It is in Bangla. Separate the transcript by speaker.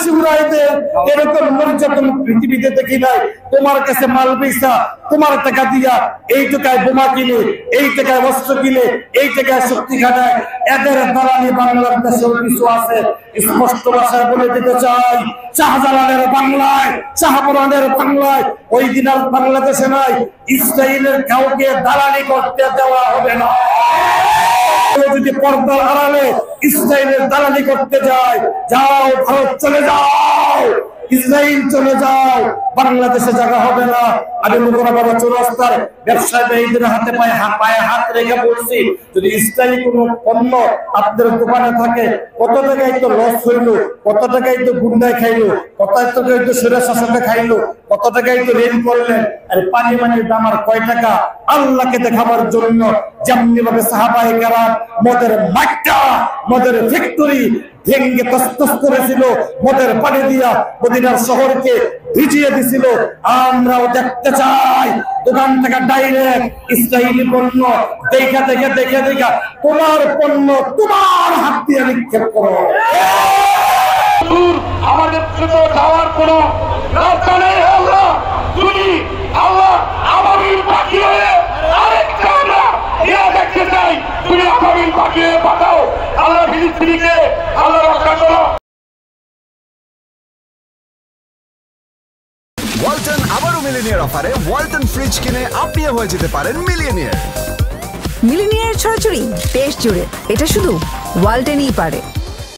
Speaker 1: আকাশে উড়াই দেয়, এরকম নির্যাতন পৃথিবীতে দেখি নাই। তোমার কাছে মাল পয়সা, তোমার টাকা দিয়া এই টাকায় বোমা কিনে, এই টাকায় অস্ত্র কিনে, এই টাকায় শক্তি খাটায়। এদের দালালি বাংলাদেশেও কিছু আছে। স্পষ্ট ভাষায় বলে দিতে চাই, শাহজালালের বাংলায়, শাহপুরানের বাংলায়, ওই দিন আর বাংলাদেশে নাই। ইসরায়েলের কাউকে দালালি করতে দেওয়া হবে না। যদি পর্দার আড়ালে ইসরায়েলের দালালি করতে যায়, যাও ভারত চলে যাও, ইসরায়েল চলে যাও, বাংলাদেশে জায়গা হবে না। আমি মুখরাবাদ চৌরাস্তার ব্যবসায়ীদের হাতে পায়ে হাত রেখে বলছি, যদি ইসরায়েলি কোনো পণ্য আপনাদের দোকানে থাকে, কত টাকায় তো লস হইলো, কত টাকায় তো গুন্ডায় খাইলো, কত টাকায় তো সুরেশ শাসকে খাইলো, কত টাকায় তো ঋণ করলেন। আর পানি মানির দাম আর কয় টাকা? আল্লাহকে দেখাবার জন্য যেমনি ভাবে সাহাবায়ে কেরাম মদের মাঠটা, মদের ফ্যাক্টরি ভেঙ্গে তস্তস করেছিল, মদের পানি দিয়া মদিনার শহরকে ভিজিয়ে দিছিল। আমরাও দেখতে চাই দোকান থেকে ডাইরেক্ট ইসরায়েলি পণ্য দেখা দেখা দেখা দেখা তোমার পণ্য তোমার হাত দিয়ে নিক্ষেপ করো।
Speaker 2: আমাদের যাওয়ার কোন রাস্তা নেই। আল্লাহ তুমি আল্লাহ আবাবিল পাখি হয়ে আরেকটা আমরা দেখতে চাই। তুমি আবাবিল পাখি হয়ে পাঠাও। আল্লাহ ফিলিস্তিনিকে আল্লাহ রক্ষা করো।
Speaker 3: ওয়ালটন আবারও মিলিনিয়ার অফারে ওয়ালটন ফ্রিজ কিনে আপনিও হয়ে যেতে পারেন মিলিয়নিয়ার।
Speaker 4: মিলিনিয়ার ছড়াছড়ি দেশ জুড়ে, এটা শুধু ওয়ালটনই পারে।